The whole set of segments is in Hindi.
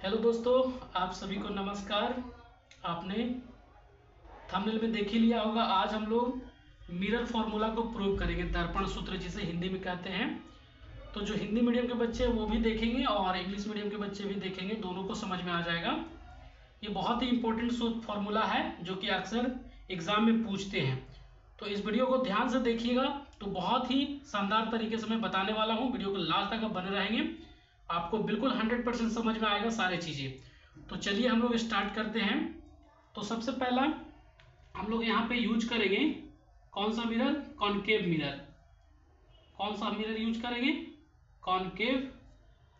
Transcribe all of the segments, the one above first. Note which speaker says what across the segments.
Speaker 1: हेलो दोस्तों, आप सभी को नमस्कार। आपने थंबनेल में देख ही लिया होगा। आज हम लोग मिरर फॉर्मूला को प्रूव करेंगे, दर्पण सूत्र जिसे हिंदी में कहते हैं। तो जो हिंदी मीडियम के बच्चे हैं वो भी देखेंगे और इंग्लिश मीडियम के बच्चे भी देखेंगे, दोनों को समझ में आ जाएगा। ये बहुत ही इंपॉर्टेंट फॉर्मूला है जो कि अक्सर एग्जाम में पूछते हैं। तो इस वीडियो को ध्यान से देखिएगा, तो बहुत ही शानदार तरीके से मैं बताने वाला हूँ। वीडियो को लास्ट तक बने रहेंगे, आपको बिल्कुल 100% समझ में आएगा सारे चीजें। तो चलिए हम लोग स्टार्ट करते हैं। तो सबसे पहला हम लोग यहाँ पे यूज करेंगे कौन सा मिरर? Concave mirror. कौन सा मिरर यूज करेंगे? कॉनकेव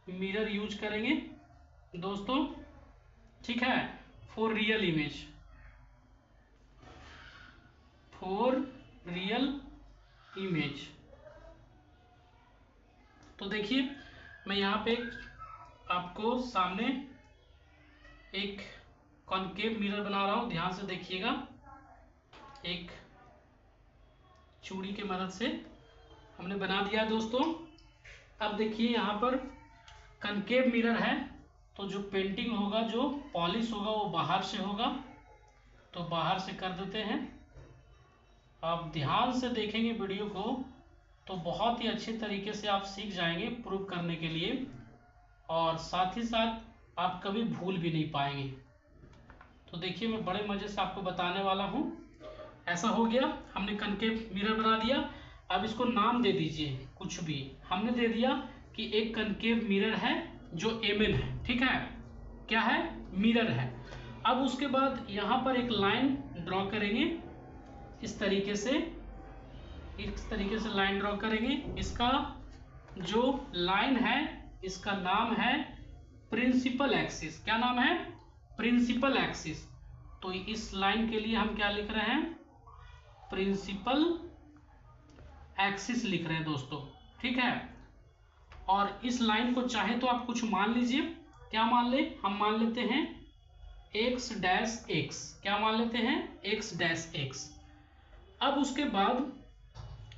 Speaker 1: मिरर यूज करेंगे दोस्तों, ठीक है। For real image, for real image. तो देखिए मैं यहाँ पे आपको सामने एक कॉनकेव मिरर बना रहा हूँ, ध्यान से देखिएगा। एक चूड़ी के मदद से हमने बना दिया दोस्तों। अब देखिए यहाँ पर कॉनकेव मिरर है, तो जो पेंटिंग होगा, जो पॉलिश होगा वो बाहर से होगा, तो बाहर से कर देते हैं। आप ध्यान से देखेंगे वीडियो को तो बहुत ही अच्छे तरीके से आप सीख जाएंगे प्रूव करने के लिए, और साथ ही साथ आप कभी भूल भी नहीं पाएंगे। तो देखिए मैं बड़े मजे से आपको बताने वाला हूँ। ऐसा हो गया, हमने कॉनकेव मिरर बना दिया। अब इसको नाम दे दीजिए कुछ भी। हमने दे दिया कि एक कॉनकेव मिरर है जो एमएन है, ठीक है। क्या है? मिरर है। अब उसके बाद यहाँ पर एक लाइन ड्रॉ करेंगे, इस तरीके से लाइन ड्रॉ करेंगे। इसका जो लाइन है इसका नाम है प्रिंसिपल एक्सिस। क्या नाम है? Principal axis. तो इस लाइन के लिए हम क्या लिख रहे हैं? प्रिंसिपल एक्सिस लिख रहे हैं दोस्तों, ठीक है। और इस लाइन को चाहे तो आप कुछ मान लीजिए। क्या मान ले? हम मान लेते हैं x डैश x। क्या मान लेते हैं? x dash x। अब उसके बाद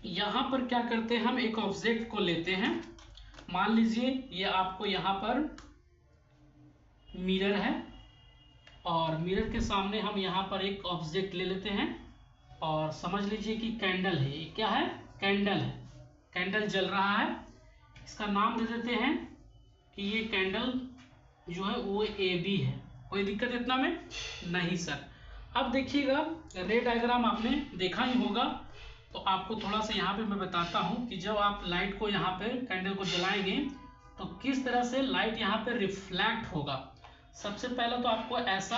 Speaker 1: यहां पर क्या करते हैं, हम एक ऑब्जेक्ट को लेते हैं। मान लीजिए ये आपको यहां पर मिरर है और मिरर के सामने हम यहां पर एक ऑब्जेक्ट ले लेते हैं और समझ लीजिए कि कैंडल है। ये क्या है? कैंडल है। कैंडल जल रहा है। इसका नाम दे देते हैं कि ये कैंडल जो है वो AB है। कोई दिक्कत इतना में? नहीं सर। अब देखिएगा रे डायग्राम आपने देखा ही होगा, तो आपको थोड़ा सा यहाँ पे मैं बताता हूँ कि जब आप लाइट को यहाँ पे कैंडल को जलाएंगे तो किस तरह से लाइट यहाँ पे रिफ्लेक्ट होगा। सबसे पहले तो आपको ऐसा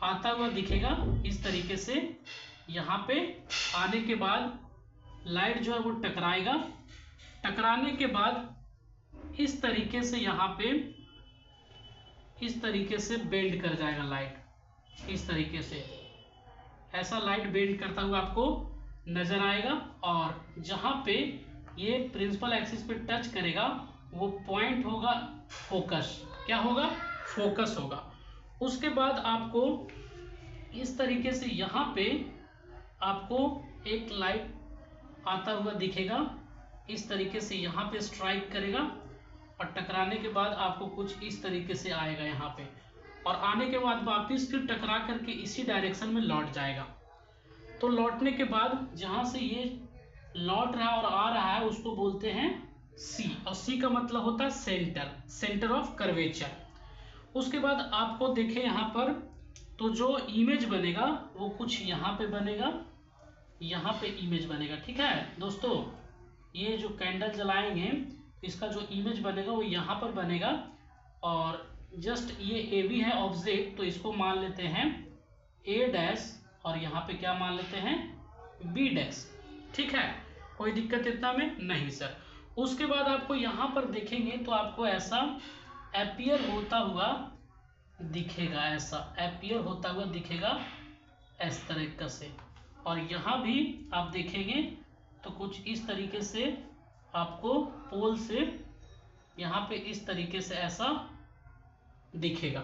Speaker 1: आता हुआ दिखेगा, इस तरीके से। यहाँ पे आने के बाद लाइट जो है वो टकराएगा। टकराने के बाद इस तरीके से यहाँ पे इस तरीके से बेंड कर जाएगा लाइट, इस तरीके से ऐसा लाइट बेंड करता हुआ आपको नजर आएगा। और जहां पे ये प्रिंसिपल एक्सिस पे टच करेगा वो पॉइंट होगा फोकस। क्या होगा? फोकस होगा। उसके बाद आपको इस तरीके से यहाँ पे आपको एक लाइट आता हुआ दिखेगा, इस तरीके से यहाँ पे स्ट्राइक करेगा और टकराने के बाद आपको कुछ इस तरीके से आएगा यहाँ पे, और आने के बाद वापिस फिर टकरा करके इसी डायरेक्शन में लौट जाएगा। तो लौटने के बाद जहां से ये लौट रहा और आ रहा है उसको बोलते हैं C, और C का मतलब होता है सेंटर, सेंटर ऑफ कर्वेचर। उसके बाद आपको देखें यहाँ पर, तो जो इमेज बनेगा वो कुछ यहाँ पे बनेगा, यहाँ पे इमेज बनेगा, ठीक है दोस्तों। ये जो कैंडल जलाएंगे इसका जो इमेज बनेगा वो यहाँ पर बनेगा, और जस्ट ये AB है ऑब्जेक्ट, तो इसको मान लेते हैं A डैश, और यहाँ पे क्या मान लेते हैं? B डैश, ठीक है। कोई दिक्कत इतना में? नहीं सर। उसके बाद आपको यहाँ पर देखेंगे तो आपको ऐसा अपीयर होता हुआ दिखेगा, ऐसा अपीयर होता हुआ दिखेगा इस तरीके से। और यहाँ भी आप देखेंगे तो कुछ इस तरीके से आपको पोल से यहाँ पे इस तरीके से ऐसा दिखेगा,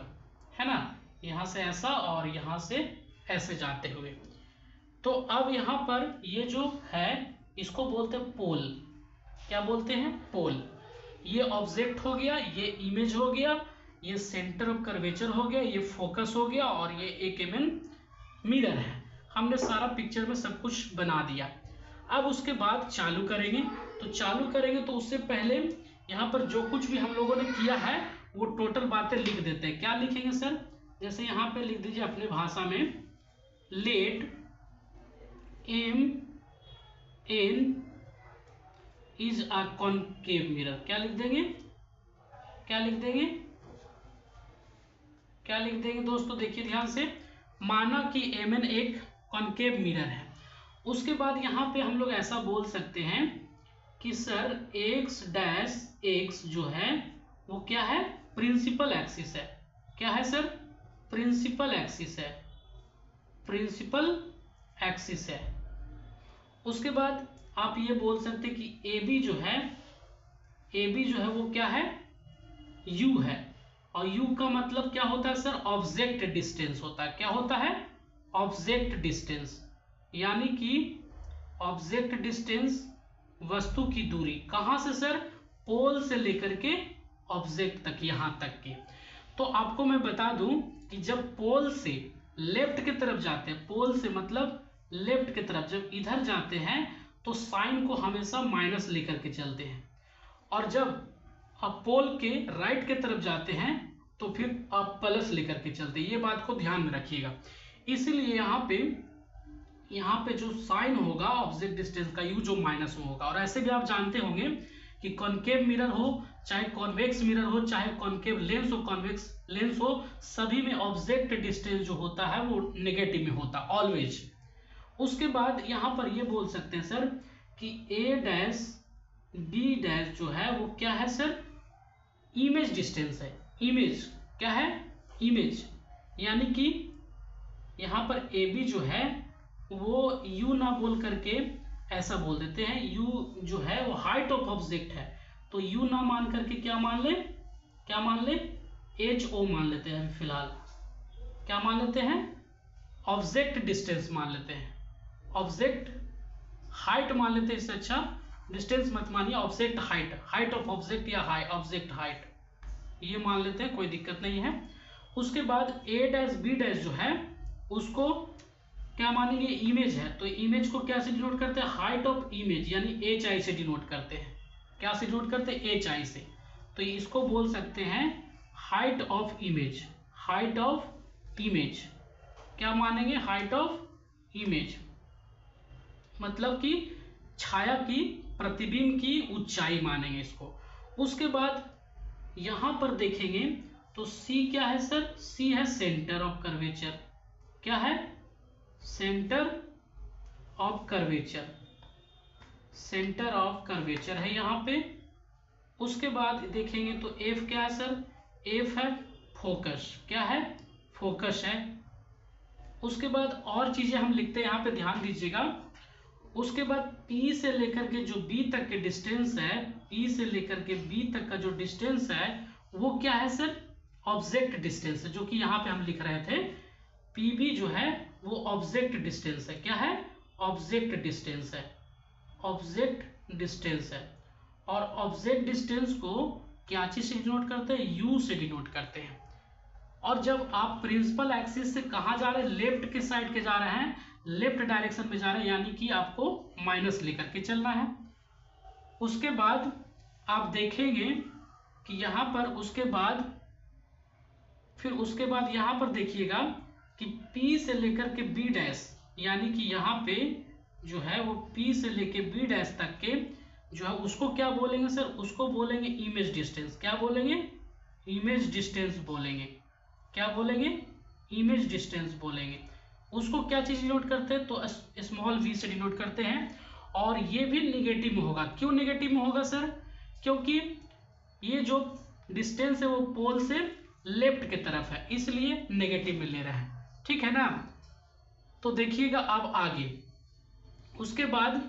Speaker 1: है ना। यहाँ से ऐसा और यहाँ से ऐसे जाते हुए। तो अब यहाँ पर ये जो है इसको बोलते हैं पोल। क्या बोलते हैं? पोल। ये ऑब्जेक्ट हो गया, ये इमेज हो गया, ये सेंटर ऑफ कर्वेचर हो गया, ये फोकस हो गया, और ये 1 mm मिरर है। हमने सारा पिक्चर में सब कुछ बना दिया। अब उसके बाद चालू करेंगे। तो चालू करेंगे तो उससे पहले यहाँ पर जो कुछ भी हम लोगों ने किया है वो टोटल बातें लिख देते हैं। क्या लिखेंगे सर? जैसे यहाँ पे लिख दीजिए अपने भाषा में, let M N is a concave mirror. क्या लिख देंगे? क्या लिख देंगे? क्या लिख देंगे दोस्तों? देखिए ध्यान से, माना कि mn एक कॉनकेव मिरर है। उसके बाद यहाँ पे हम लोग ऐसा बोल सकते हैं कि सर x डैश x जो है वो क्या है? प्रिंसिपल एक्सिस है। क्या है सर? प्रिंसिपल एक्सिस है। प्रिंसिपल एक्सिस है। उसके बाद आप ये बोल सकते कि AB जो है, AB जो है वो क्या है? U है। और U का मतलब क्या होता है सर? ऑब्जेक्ट डिस्टेंस होता है। क्या होता है? ऑब्जेक्ट डिस्टेंस, यानी कि ऑब्जेक्ट डिस्टेंस वस्तु की दूरी। कहां से सर? पोल से लेकर के ऑब्जेक्ट तक, यहां तक की। तो आपको मैं बता दूं कि जब पोल से लेफ्ट की तरफ जाते हैं, पोल से मतलब लेफ्ट की तरफ जब इधर जाते हैं तो साइन को हमेशा माइनस लेकर के चलते हैं, और जब आप पोल के राइट की तरफ जाते हैं तो फिर आप प्लस लेकर के चलते हैं। ये बात को ध्यान में रखिएगा। इसलिए यहाँ पे जो साइन होगा ऑब्जेक्ट डिस्टेंस का, यू जो माइनस में होगा। और ऐसे भी आप जानते होंगे कि कॉनकेव मिरर हो चाहे कॉन्वेक्स मिरर हो, चाहे कॉनकेव लेंस हो कॉन्वेक्स लेंस हो, सभी में ऑब्जेक्ट डिस्टेंस जो होता है वो नेगेटिव में होता है ऑलवेज। उसके बाद यहाँ पर ये बोल सकते हैं सर कि ए डैश बी डैश जो है वो क्या है सर? इमेज डिस्टेंस है। इमेज क्या है? इमेज, यानी कि यहाँ पर ए बी जो है वो यू ना बोल करके ऐसा बोल देते हैं, यू जो है वो हाइट ऑफ ऑब्जेक्ट है, तो यू ना मान करके क्या मान ले? क्या मान ले? एच ओ मान लेते हैं फिलहाल। क्या मान लेते हैं? ऑब्जेक्ट डिस्टेंस मान लेते हैं। ऑब्जेक्ट हाइट मान लेते हैं, इससे अच्छा डिस्टेंस मत मानिए, object height, height of object या ऑब्जेक्ट हाइट, ये मान लेते हैं, कोई दिक्कत नहीं है। उसके बाद ए डैश बी डैश जो है उसको क्या मानेंगे? इमेज है, तो इमेज को क्या से डिनोट करते हैं? हाइट ऑफ इमेज, यानी एच आई से डिनोट करते हैं। क्या से डिनोट करते हैं? एच आई से। तो इसको बोल सकते हैं height of image. Height of image क्या मानेंगे? हाइट ऑफ इमेज मतलब कि छाया की, प्रतिबिंब की ऊंचाई मानेंगे इसको। उसके बाद यहां पर देखेंगे तो सी क्या है सर? सी है सेंटर ऑफ कर्वेचर। क्या है? Centre of curvature. Centre of curvature है यहां पे। उसके बाद देखेंगे तो एफ क्या है सर? एफ है फोकस। क्या है? फोकस है। उसके बाद और चीजें हम लिखते हैं, यहां पे ध्यान दीजिएगा। उसके बाद P से लेकर के जो B तक के डिस्टेंस है, P से लेकर के B तक का जो डिस्टेंस है वो क्या है सर? ऑब्जेक्ट डिस्टेंस है, जो कि यहाँ पे हम लिख रहे थे। PB जो है वो ऑब्जेक्ट डिस्टेंस है। क्या है? ऑब्जेक्ट डिस्टेंस है। ऑब्जेक्ट डिस्टेंस है। और ऑब्जेक्ट डिस्टेंस को क्या चीज से डिनोट करते हैं? U से डिनोट करते हैं। और जब आप प्रिंसिपल एक्सिस से कहाँ जा रहे हैं? लेफ्ट के साइड के जा रहे हैं, लेफ्ट डायरेक्शन में जा रहे हैं, यानी कि आपको माइनस लेकर के चलना है। उसके बाद आप देखेंगे कि यहाँ पर उसके बाद यहाँ पर देखिएगा कि P से लेकर के B डैश, यानी कि यहाँ पे जो है वो P से लेके B डैश तक के जो है उसको क्या बोलेंगे सर? उसको बोलेंगे इमेज डिस्टेंस। क्या बोलेंगे? इमेज डिस्टेंस बोलेंगे। क्या बोलेंगे? इमेज डिस्टेंस बोलेंगे। उसको क्या चीज डिनोट करते हैं? तो स्मॉल v से डिनोट करते हैं। और ये भी निगेटिव में होगा। क्यों निगेटिव में होगा सर? क्योंकि ये जो डिस्टेंस है वो पोल से लेफ्ट की तरफ है, इसलिए नेगेटिव में ले रहे हैं। ठीक है ना? तो देखिएगा अब आगे। उसके बाद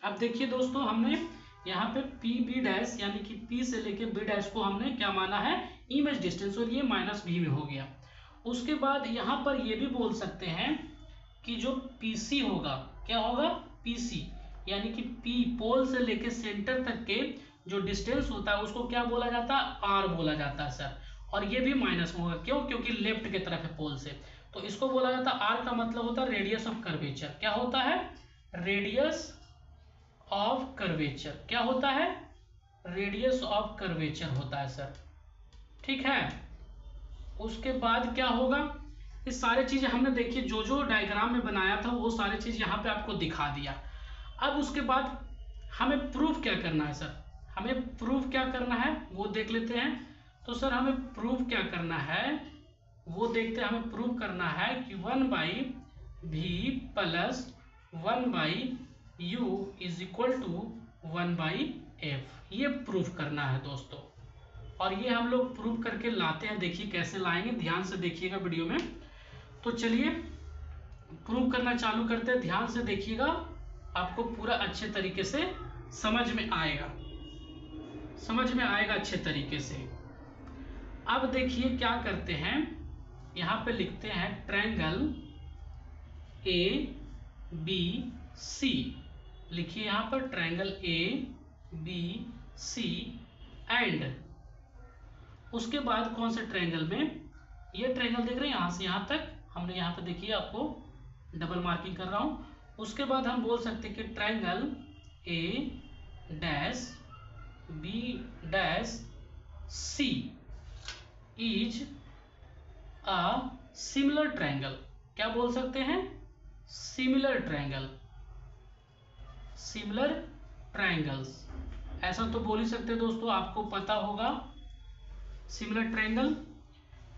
Speaker 1: अब देखिए दोस्तों, हमने यहाँ पे पी बी डैश यानी कि P से लेके B डैश को हमने क्या माना है? इमेज डिस्टेंस, और ये -b में हो गया। उसके बाद यहाँ पर ये भी बोल सकते हैं कि जो पीसी होगा, क्या होगा, पीसी, यानी कि पी पोल से लेके सेंटर तक के जो डिस्टेंस होता है उसको क्या बोला जाता है, आर बोला जाता है सर। और ये भी माइनस में होगा, क्यों, क्योंकि लेफ्ट की तरफ है पोल से, तो इसको बोला जाता है आर का मतलब होता है रेडियस ऑफ कर्वेचर। क्या होता है, रेडियस ऑफ कर्वेचर, क्या होता है, रेडियस ऑफ कर्वेचर होता है सर, ठीक है। उसके बाद क्या होगा, ये सारी चीजें हमने देखिए जो जो डायग्राम में बनाया था वो सारी चीज यहाँ पे आपको दिखा दिया। अब उसके बाद हमें प्रूफ क्या करना है सर, हमें प्रूफ क्या करना है वो देख लेते हैं। तो सर हमें प्रूफ क्या करना है वो देखते हैं। हमें प्रूफ करना है कि 1/v plus 1/u is equal to 1/f, ये प्रूफ करना है दोस्तों। और ये हम लोग प्रूफ करके लाते हैं, देखिए कैसे लाएंगे, ध्यान से देखिएगा वीडियो में। तो चलिए प्रूफ करना चालू करते हैं, ध्यान से देखिएगा, आपको पूरा अच्छे तरीके से समझ में आएगा, समझ में आएगा अच्छे तरीके से। अब देखिए क्या करते हैं, यहाँ पे लिखते हैं ट्रायंगल ABC, लिखिए यहाँ पर ट्रायंगल ABC एंड उसके बाद कौन से ट्रायंगल में, ये ट्रायंगल देख रहे हैं यहाँ से यहाँ तक, हमने यहाँ पे देखिए आपको डबल मार्किंग कर रहा हूँ। उसके बाद हम बोल सकते हैं कि triangle A'BC is a similar triangle, क्या बोल सकते हैं, सिमिलर ट्रायंगल, सिमिलर ट्रायंगल्स, ऐसा तो बोल ही सकते हैं दोस्तों, आपको पता होगा सिमिलर ट्रायंगल।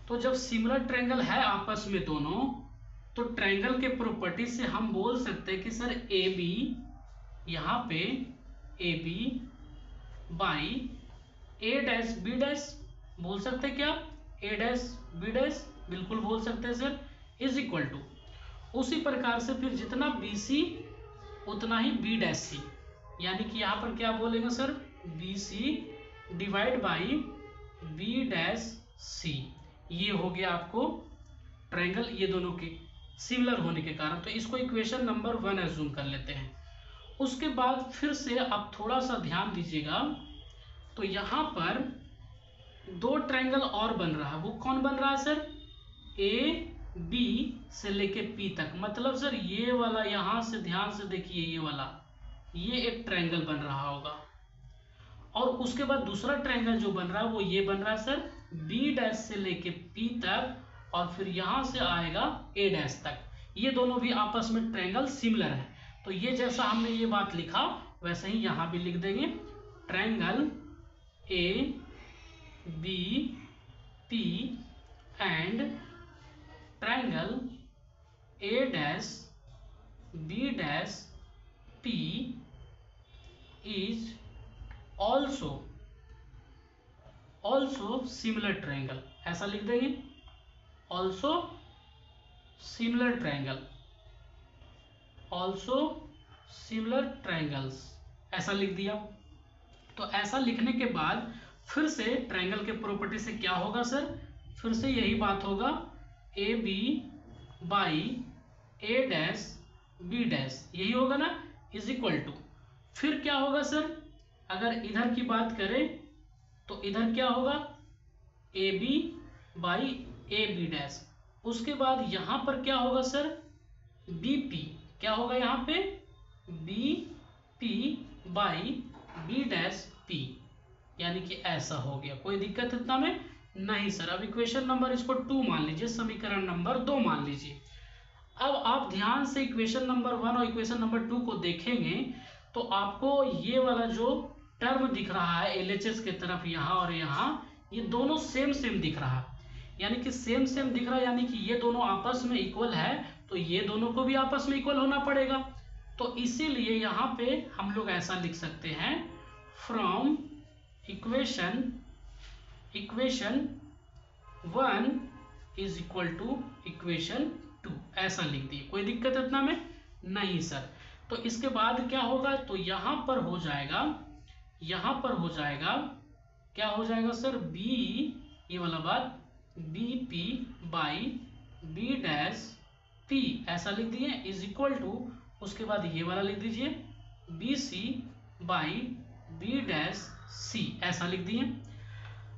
Speaker 1: तो जब सिमिलर ट्रायंगल है आपस में दोनों, तो ट्रायंगल के प्रॉपर्टी से हम बोल सकते हैं कि सर ए बी, यहाँ पे A B by A dash B dash, बोल सकते हैं क्या, ए डैश बी डैश, बिल्कुल बोल सकते हैं सर, इज इक्वल टू, उसी प्रकार से फिर जितना बी सी उतना ही बी डैश सी, यानी कि यहाँ पर क्या बोलेंगे sir, B C divide by B dash C, ये हो गया आपको ट्रायंगल, ये दोनों के सिमिलर होने के कारण। तो इसको इक्वेशन नंबर 1 एज्यूम कर लेते हैं। उसके बाद फिर से आप थोड़ा सा ध्यान दीजिएगा, तो यहाँ पर दो ट्रायंगल और बन रहा है, वो कौन बन रहा है सर, ए बी से लेके पी तक, मतलब सर ये वाला, यहाँ से ध्यान से देखिए ये वाला, ये एक ट्रायंगल बन रहा होगा। और उसके बाद दूसरा ट्रायंगल जो बन रहा है वो ये बन रहा है सर, बी डैश से लेके पी तक, और फिर यहां से आएगा ए डैश तक, ये दोनों भी आपस में ट्रायंगल सिमिलर है। तो ये जैसा हमने ये बात लिखा वैसे ही यहां भी लिख देंगे, triangle A B P and triangle A dash B dash P is also similar triangle, ऐसा लिख देंगे, also similar triangle, also similar triangles, ऐसा लिख दिया। तो ऐसा लिखने के बाद फिर से ट्रायंगल के प्रॉपर्टी से क्या होगा सर, फिर से यही बात होगा, A B by A dash B dash, यही होगा ना, इज इक्वल टू, फिर क्या होगा सर, अगर इधर की बात करें तो इधर क्या होगा, A B by A B dash, उसके बाद यहां पर क्या होगा सर, बी पी, क्या होगा यहाँ पे, B P by B dash P, यानी कि ऐसा हो गया। कोई दिक्कत इतना में नहीं सर। अब इक्वेशन नंबर इसको 2 मान लीजिए, समीकरण नंबर 2 मान लीजिए। अब आप ध्यान से इक्वेशन नंबर 1 और इक्वेशन नंबर 2 को देखेंगे तो आपको ये वाला जो टर्म दिख रहा है LHS के तरफ यहाँ और यहाँ, ये दोनों सेम सेम दिख रहा है, यानी कि सेम सेम दिख रहा है, यानी कि ये दोनों आपस में इक्वल है, तो ये दोनों को भी आपस में इक्वल होना पड़ेगा। तो इसीलिए यहाँ पे हम लोग ऐसा लिख सकते हैं, from equation 1 is equal to equation 2, ऐसा लिख दिए। कोई दिक्कत इतना में नहीं सर। तो इसके बाद क्या होगा, तो यहाँ पर हो जाएगा, यहाँ पर हो जाएगा, क्या हो जाएगा सर, बी, ये वाला बात, B P by B dash P ऐसा लिख दिए इज इक्वल टू, उसके बाद ये वाला लिख दीजिए BC by B dash C ऐसा लिख दिए।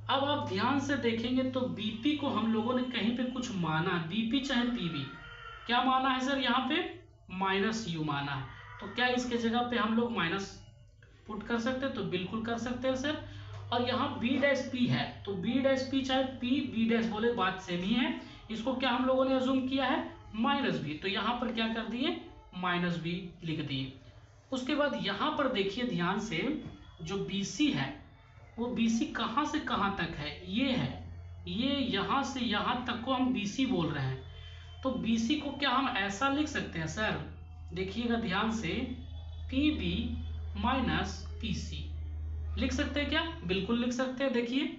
Speaker 1: अब आप ध्यान से देखेंगे तो BP को हम लोगों ने कहीं पे कुछ माना, BP चाहे PB, क्या माना है सर यहाँ पे माइनस U माना है। तो क्या इसके जगह पे हम लोग माइनस पुट कर सकते हैं? तो बिल्कुल कर सकते हैं सर। और यहाँ B डैश P है तो B डैश P चाहे P B डैश बोले बात सेम ही है। इसको क्या हम लोगों ने अज्यूम किया है माइनस B, तो यहाँ पर क्या कर दिए माइनस B लिख दिए। उसके बाद यहाँ पर देखिए ध्यान से, जो BC है वो BC कहाँ से कहाँ तक है, ये है, ये यहाँ से यहाँ तक को हम BC बोल रहे हैं। तो BC को क्या हम ऐसा लिख सकते हैं सर, देखिएगा ध्यान से, PB माइनस PC लिख सकते हैं क्या? बिल्कुल लिख सकते हैं। देखिए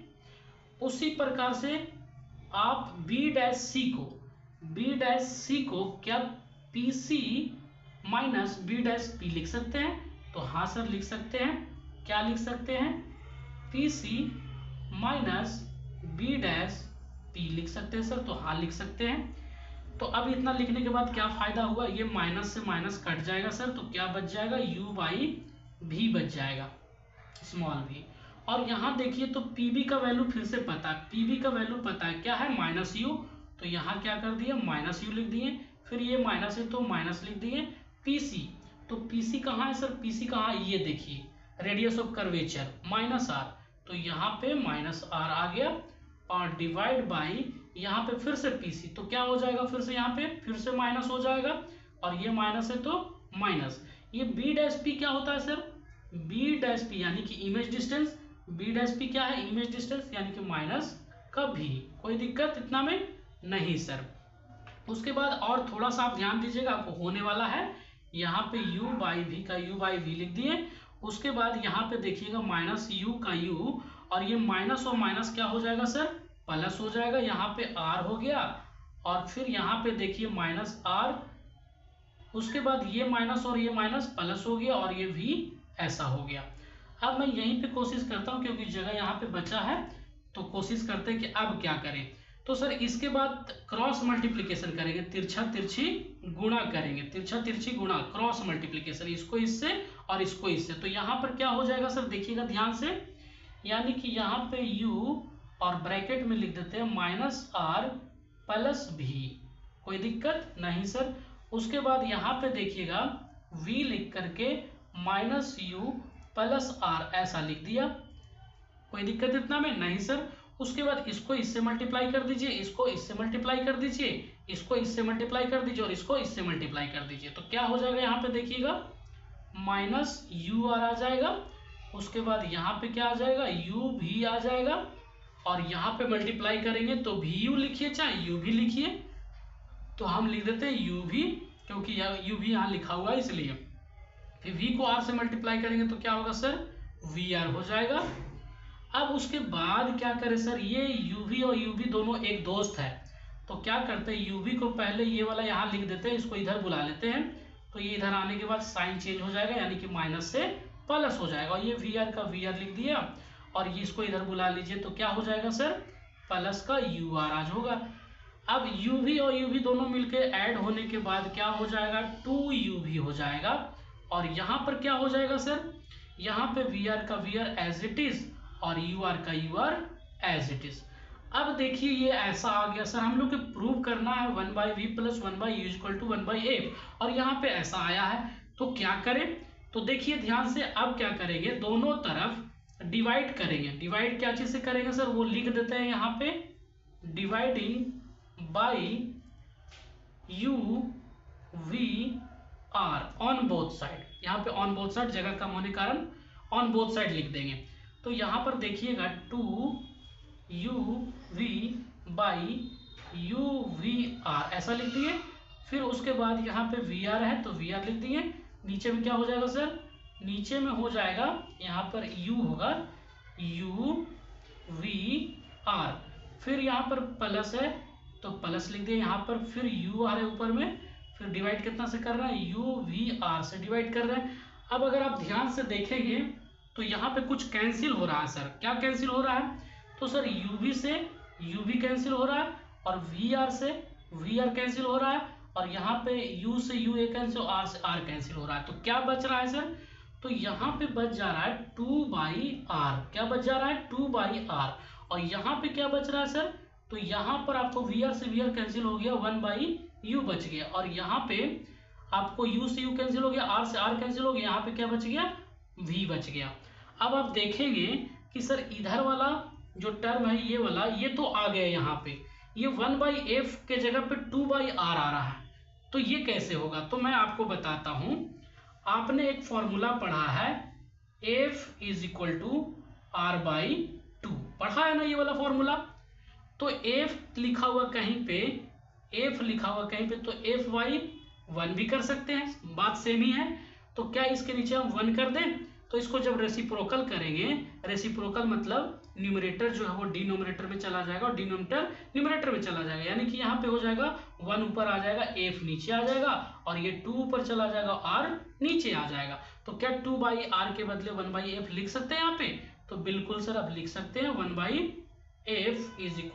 Speaker 1: उसी प्रकार से आप B डैश C को क्या PC minus B dash P लिख सकते हैं? तो हाँ सर लिख सकते हैं। क्या लिख सकते हैं? PC minus B dash P लिख सकते हैं सर। तो हाँ लिख सकते हैं। तो अब इतना लिखने के बाद क्या फायदा हुआ, ये माइनस से माइनस कट जाएगा सर, तो क्या बच जाएगा U बाई V बच जाएगा, स्मॉल v। और यहाँ देखिए तो PB का वैल्यू फिर से पता है, PB का वैल्यू पता है क्या है माइनस U, तो यहाँ क्या कर दिए माइनस U लिख दिए, फिर ये माइनस है तो माइनस लिख दिए। PC, तो PC कहाँ है सर, PC कहाँ है, ये देखिए radius of curvature minus R, तो यहाँ पे माइनस R आ गया और डिवाइड बाई यहाँ पे फिर से PC, तो क्या हो जाएगा फिर से यहाँ पे फिर से माइनस हो जाएगा और ये माइनस है तो माइनस। ये B डैश P क्या होता है सर, B डैश P यानी कि image distance, B dash P क्या है इमेज डिस्टेंस यानी कि माइनस का V। कोई दिक्कत इतना में नहीं सर। उसके बाद और थोड़ा सा आप ध्यान दीजिएगा, आपको होने वाला है यहाँ पे U बाई V का U बाई V लिख दिए। उसके बाद यहाँ पे देखिएगा माइनस U का U, और ये माइनस और माइनस क्या हो जाएगा सर प्लस हो जाएगा, यहाँ पे R हो गया और फिर यहाँ पे देखिए माइनस R, उसके बाद ये माइनस और ये माइनस प्लस हो गया और ये V ऐसा हो गया। अब मैं यहीं पे कोशिश करता हूँ क्योंकि जगह यहाँ पे बचा है, तो कोशिश करते हैं कि अब क्या करें। तो सर इसके बाद क्रॉस मल्टीप्लिकेशन करेंगे, तिरछा तिरछी गुणा करेंगे, तिरछा तिरछी गुणा क्रॉस मल्टीप्लिकेशन, इसको इससे और इसको इससे। तो यहाँ पर क्या हो जाएगा सर देखिएगा ध्यान से, यानी कि यहाँ पे U और ब्रैकेट में लिख देते हैं माइनस R प्लस V, कोई दिक्कत नहीं सर। उसके बाद यहाँ पे देखिएगा V लिख करके माइनस U प्लस R ऐसा लिख दिया, कोई दिक्कत इतना में नहीं सर। उसके बाद इसको इससे मल्टीप्लाई कर दीजिए, इसको इससे मल्टीप्लाई कर दीजिए, इसको इससे मल्टीप्लाई कर दीजिए और इसको इससे मल्टीप्लाई कर दीजिए, तो क्या हो जाएगा यहाँ पे देखिएगा माइनस UR आ जाएगा। उसके बाद यहाँ पे क्या आ जाएगा UV आ जाएगा और यहाँ पे मल्टीप्लाई करेंगे तो VU लिखिए चाहे UV लिखिए, तो हम लिख देते हैं UV क्योंकि UV यहाँ लिखा हुआ है इसलिए। फिर V को R से मल्टीप्लाई करेंगे तो क्या होगा सर VR हो जाएगा। अब उसके बाद क्या करें सर, ये UV और UV दोनों एक दोस्त है, तो क्या करते हैं UV को पहले ये वाला यहाँ लिख देते हैं, इसको इधर बुला लेते हैं, तो ये इधर आने के बाद साइन चेंज हो जाएगा यानी कि माइनस से प्लस हो जाएगा। और ये VR का VR लिख दिया और ये इसको इधर बुला लीजिए, तो क्या हो जाएगा सर प्लस का UR आज होगा। अब UV और UV दोनों मिलके ऐड होने के बाद क्या हो जाएगा 2UV हो जाएगा और यहाँ पर क्या हो जाएगा सर, यहाँ पे VR का VR एज इट इज और UR का UR एज इट इज। अब देखिए ये ऐसा आ गया सर, हम लोग को प्रूव करना है 1/v plus 1/u equal to 1/a और यहाँ पे ऐसा आया है, तो क्या करें। तो देखिए ध्यान से, अब क्या करेंगे दोनों तरफ डिवाइड करेंगे। डिवाइड क्या चीज से करेंगे सर, वो लिख देते हैं यहाँ पे dividing by UVR on both side, यहाँ पे ऑन बोथ साइड जगह कम होने के कारण ऑन बोथ साइड लिख देंगे। तो यहाँ पर देखिएगा 2UV बाई UVR ऐसा लिख दिए। फिर उसके बाद यहाँ पे VR है तो VR लिख दिए। नीचे में क्या हो जाएगा सर, नीचे में हो जाएगा यहाँ पर U होगा UVR, फिर यहाँ पर प्लस है तो प्लस लिख दिए यहाँ पर, फिर UR है ऊपर में, फिर डिवाइड कितना से कर रहे हैं UVR से डिवाइड कर रहे हैं। अब अगर आप ध्यान से देखेंगे तो यहाँ पे कुछ कैंसिल हो रहा है सर, क्या कैंसिल हो रहा है, तो सर UV से UV कैंसिल हो रहा है और VR से VR कैंसिल हो रहा है और यहाँ पे u से u a कैंसिल, r से r कैंसिल हो रहा है, तो क्या बच रहा है सर, तो यहाँ पे बच जा रहा है 2/r। क्या बच जा रहा है, 2/r। और यहाँ पे क्या बच रहा है सर, तो यहाँ पर आपको vr से vr कैंसिल हो गया, 1/u बच गया। और यहाँ पे आपको u से u कैंसिल हो गया, r से r कैंसिल हो गया, यहाँ पे क्या बच गया, v बच गया। अब आप देखेंगे कि सर इधर वाला जो टर्म है ये वाला, ये तो आ गया यहाँ पे, ये 1/f के जगह पे 2/r आ रहा है, तो ये कैसे होगा, तो मैं आपको बताता हूं। आपने एक फॉर्मूला पढ़ा है, f = r/2, पढ़ा है ना ये वाला फॉर्मूला। तो f लिखा हुआ कहीं पे, f लिखा हुआ कहीं पे, तो f/1 भी कर सकते हैं, बात सेम ही है। तो क्या इसके नीचे हम 1 कर दें, तो इसको जब रेसिप्रोकल करेंगे, रेसिप्रोकल मतलब न्यूमरेटर जो है वो डिनोमिनेटर में चला जाएगा और डिनोमिनेटर न्यूमरेटर में चला जाएगा, यानी कि यहाँ पे हो जाएगा 1 ऊपर आ जाएगा, f नीचे आ जाएगा, और ये 2 ऊपर चला जाएगा, r नीचे आ जाएगा। तो क्या 2/r के बदले 1/f लिख सकते हैं यहाँ पे, तो बिल्कुल सर आप लिख सकते हैं 1/f =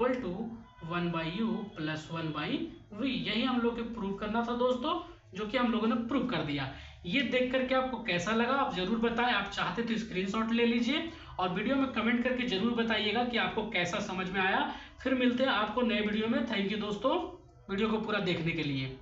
Speaker 1: 1/u + 1/v। यही हम लोग को प्रूव करना था दोस्तों, जो कि हम लोगों ने प्रूव कर दिया। ये देख करके आपको कैसा लगा आप जरूर बताएं, आप चाहते तो स्क्रीनशॉट ले लीजिए और वीडियो में कमेंट करके जरूर बताइएगा कि आपको कैसा समझ में आया। फिर मिलते हैं आपको नए वीडियो में। थैंक यू दोस्तों वीडियो को पूरा देखने के लिए।